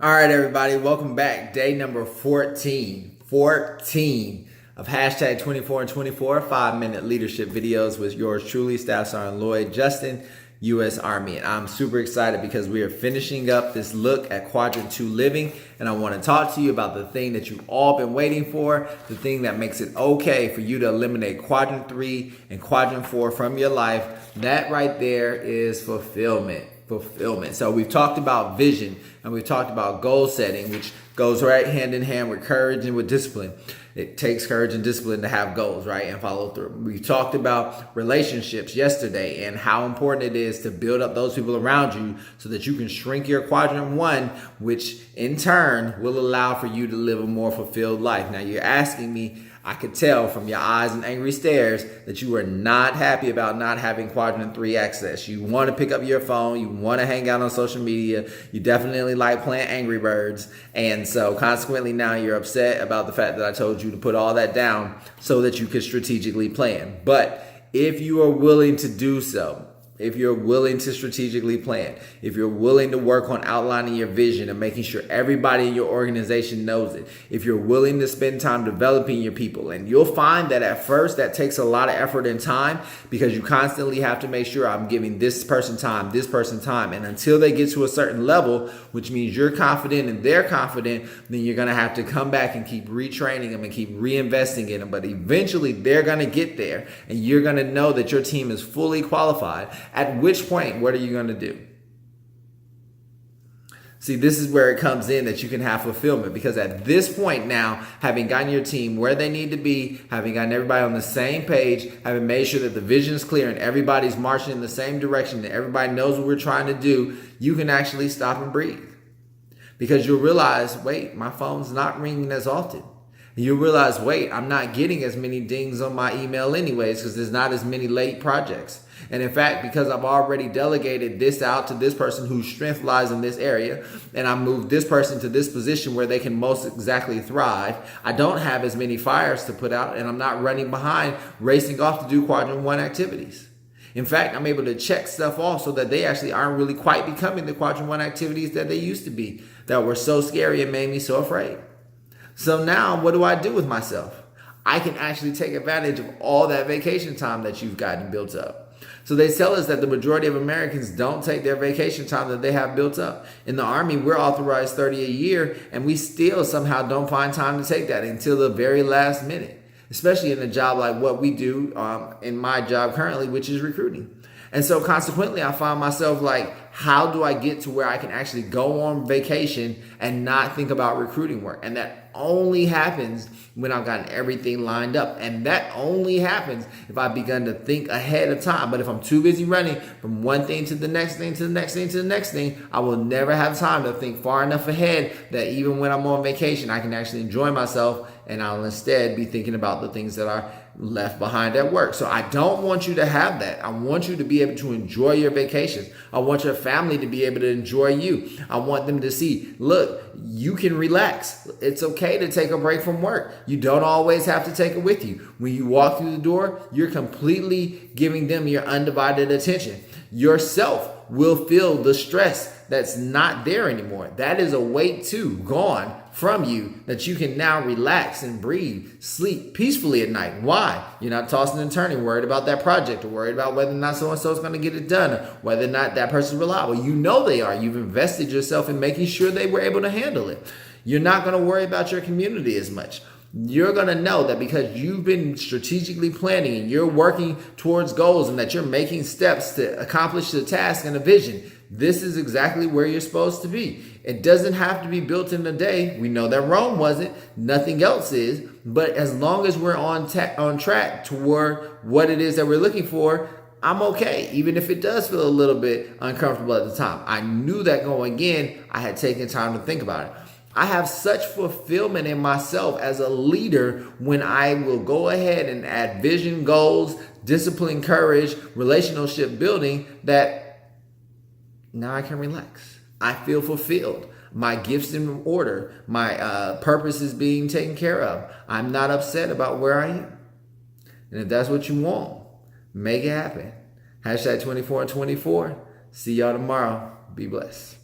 All right, everybody, welcome back. Day number 14 of hashtag 24 and 24, 5-minute leadership videos with yours truly, Staff Sergeant Lloyd Justin, U.S. Army. And I'm super excited because we are finishing up this look at Quadrant 2 living. And I want to talk to you about the thing that you've all been waiting for, the thing that makes it okay for you to eliminate Quadrant 3 and Quadrant 4 from your life. That right there is fulfillment. So we've talked about vision and we've talked about goal setting, which goes right hand in hand with courage and with discipline. It takes courage and discipline to have goals, right? And follow through. We talked about relationships yesterday and how important it is to build up those people around you so that you can shrink your quadrant 1, which in turn will allow for you to live a more fulfilled life. Now you're asking me, I could tell from your eyes and angry stares that you are not happy about not having quadrant 3 access. You want to pick up your phone. You want to hang out on social media. You definitely like playing Angry Birds. And so consequently now you're upset about the fact that I told you to put all that down so that you could strategically plan. But if you are willing to do so, if you're willing to strategically plan, if you're willing to work on outlining your vision and making sure everybody in your organization knows it, if you're willing to spend time developing your people, and you'll find that at first that takes a lot of effort and time because you constantly have to make sure I'm giving this person time, and until they get to a certain level, which means you're confident and they're confident, then you're going to have to come back and keep retraining them and keep reinvesting in them. But eventually they're going to get there and you're going to know that your team is fully qualified. At which point, what are you going to do? See, this is where it comes in that you can have fulfillment, because at this point now, having gotten your team where they need to be, having gotten everybody on the same page, having made sure that the vision is clear and everybody's marching in the same direction and everybody knows what we're trying to do, you can actually stop and breathe. Because you'll realize, wait, my phone's not ringing as often. And you'll realize, wait, I'm not getting as many dings on my email anyways because there's not as many late projects. And in fact, because I've already delegated this out to this person whose strength lies in this area, and I moved this person to this position where they can most exactly thrive, I don't have as many fires to put out, and I'm not running behind, racing off to do quadrant 1 activities. In fact, I'm able to check stuff off so that they actually aren't really quite becoming the quadrant 1 activities that they used to be, that were so scary and made me so afraid. So now what do I do with myself? I can actually take advantage of all that vacation time that you've gotten built up. So they tell us that the majority of Americans don't take their vacation time that they have built up. In the Army, we're authorized 30 a year, and we still somehow don't find time to take that until the very last minute, especially in a job like what we do in my job currently, which is recruiting. And so consequently, I find myself like, how do I get to where I can actually go on vacation and not think about recruiting work? And that only happens when I've gotten everything lined up. And that only happens if I've begun to think ahead of time. But if I'm too busy running from one thing to the next thing, to the next thing, to the next thing, I will never have time to think far enough ahead that even when I'm on vacation, I can actually enjoy myself, and I'll instead be thinking about the things that are left behind at work. So I don't want you to have that. I want you to be able to enjoy your vacations. I want your family to be able to enjoy you. I want them to see, look, you can relax. It's okay to take a break from work. You don't always have to take it with you. When you walk through the door, you're completely giving them your undivided attention. Yourself will feel the stress that's not there anymore. That is a weight too, gone from you, that you can now relax and breathe, sleep peacefully at night. Why? You're not tossing and turning, worried about that project, or worried about whether or not so-and-so is going to get it done, or whether or not that person's reliable. You know they are. You've invested yourself in making sure they were able to handle it. You're not going to worry about your community as much. You're going to know that because you've been strategically planning and you're working towards goals and that you're making steps to accomplish the task and a vision, this is exactly where you're supposed to be. It doesn't have to be built in a day. We know that Rome wasn't. Nothing else is. But as long as we're on track toward what it is that we're looking for, I'm okay, even if it does feel a little bit uncomfortable at the time. I knew that going in, I had taken time to think about it. I have such fulfillment in myself as a leader when I will go ahead and add vision, goals, discipline, courage, relationship building, that now I can relax. I feel fulfilled. My gifts in order. My purpose is being taken care of. I'm not upset about where I am. And if that's what you want, make it happen. Hashtag 24 and 24. See y'all tomorrow. Be blessed.